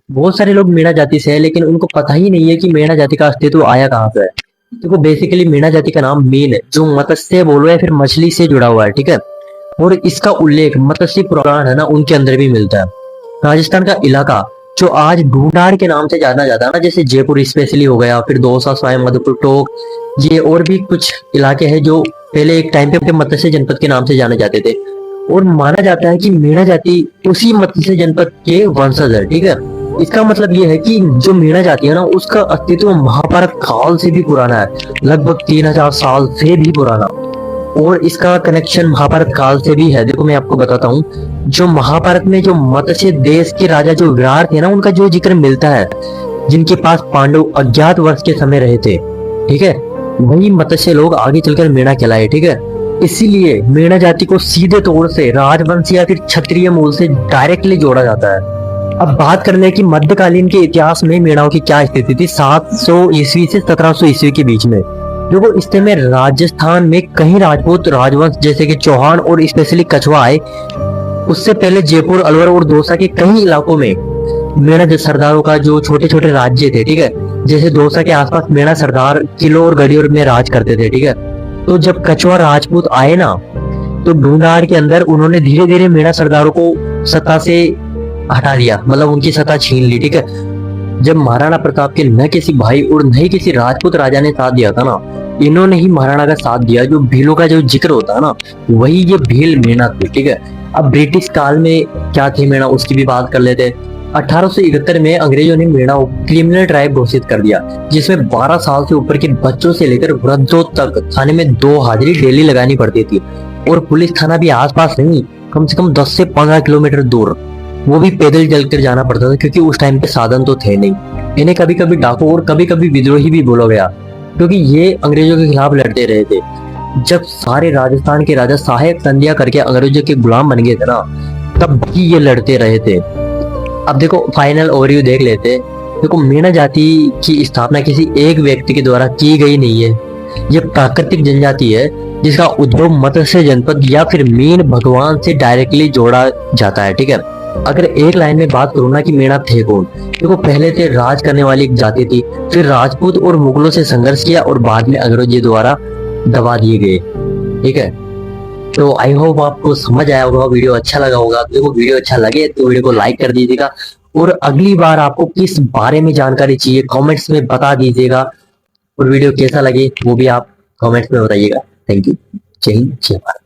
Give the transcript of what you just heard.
बहुत सारे लोग मीणा जाति से है, लेकिन उनको पता ही नहीं है कि मीणा जाति का अस्तित्व आया कहाँ से है। देखो बेसिकली मीणा जाति का नाम मीन है, जो मत्स्य बोलो या फिर मछली से जुड़ा हुआ है, ठीक है। और इसका उल्लेख मत्स्य पुराण है ना, उनके अंदर भी मिलता है। राजस्थान का इलाका जो आज ढूंढाड़ के नाम से जाना जाता है ना, जैसे जयपुर स्पेशली हो गया, फिर दौसा, सवाई माधोपुर, टोंक, ये और भी कुछ इलाके हैं जो पहले एक टाइम पे मत्स्य जनपद के नाम से जाने जाते थे। और माना जाता है कि मीणा जाति उसी मत्स्य जनपद के वंशज है, ठीक है। इसका मतलब ये है कि जो मीणा जाति है ना, उसका अस्तित्व महाभारत काल से भी पुराना है, लगभग 3000 साल से भी पुराना। और इसका कनेक्शन महाभारत काल से भी है। देखो मैं आपको बताता हूँ, जो महाभारत में जो मत्स्य देश के राजा जो विराट थे ना, उनका जो जिक्र मिलता है, जिनके पास पांडव अज्ञात वर्ष के समय रहे थे, ठीक है, वही मत्स्य लोग आगे चलकर मीणा कहलाए, ठीक है। इसीलिए मीणा जाति को सीधे तौर से राजवंश या फिर क्षत्रिय मूल से डायरेक्टली जोड़ा जाता है। अब बात कर ले कि मध्यकालीन के इतिहास में मीणाओं की क्या स्थिति थी 700 ईस्वी से 1700 ईस्वी के बीच में। देखो इस समय राजस्थान में कई राजपूत राजवंश जैसे कि चौहान और स्पेशली कछवा आए। उससे पहले जयपुर, अलवर और दौसा के कई इलाकों में मेड़ा सरदारों का जो छोटे छोटे राज्य थे, ठीक है, जैसे दौसा के आसपास मेड़ा सरदार किलो और गढ़ियों में राज करते थे, ठीक है। तो जब कछवा राजपूत आए ना, तो ढूंढाड़ के अंदर उन्होंने धीरे धीरे मेड़ा सरदारों को सत्ता से हटा दिया, मतलब उनकी सत्ता छीन ली, ठीक है। जब महाराणा प्रताप के न किसी भाई और न ही किसी राजपूत राजा ने साथ दिया था ना, इन्होंने ही महाराणा का साथ दिया। जो भीलों का जो जिक्र होता है ना, वही ये भील मेना थे, ठीक है। अब ब्रिटिश काल में क्या थे मेना, उसकी भी बात कर लेते हैं। 1871 में अंग्रेजों ने मेना को क्रिमिनल ट्राइब घोषित कर दिया, जिसमें 12 साल से ऊपर के बच्चों से लेकर वृद्धों तक थाने में 2 हाजिरी डेली लगानी पड़ती थी। और पुलिस थाना भी आसपास नहीं, कम से कम 10 से 15 किलोमीटर दूर, वो भी पैदल चलकर जाना पड़ता था, क्योंकि उस टाइम पे साधन तो थे नहीं। इन्हें कभी कभी डाकू और कभी कभी विद्रोही भी बोला गया, क्योंकि ये अंग्रेजों के खिलाफ लड़ते रहे थे। जब सारे राजस्थान के राजा सहायक संधिया करके अंग्रेजों के गुलाम बन गए थे ना, तब भी ये लड़ते रहे थे। अब देखो फाइनल ओवरव्यू देख लेते। देखो मीणा जाति की स्थापना किसी एक व्यक्ति के द्वारा की गई नहीं है। ये प्राकृतिक जनजाति है, जिसका उद्भव मत्स्य जनपद या फिर मीन भगवान से डायरेक्टली जोड़ा जाता है, ठीक है। अगर एक लाइन में बात करूँ ना कि मीणा थे कौन, देखो पहले थे राज करने वाली एक जाति थी, फिर राजपूत और मुगलों से संघर्ष किया और बाद में अंग्रेजों द्वारा दबा दिए गए, ठीक है। तो आई होप आपको समझ आया होगा, वीडियो अच्छा लगा होगा। देखो वीडियो अच्छा लगे तो वीडियो को लाइक कर दीजिएगा, और अगली बार आपको किस बारे में जानकारी चाहिए कमेंट्स में बता दीजिएगा, और वीडियो कैसा लगे वो भी आप कमेंट्स में बताइएगा। Thank you. जय हिंद, जय भारत।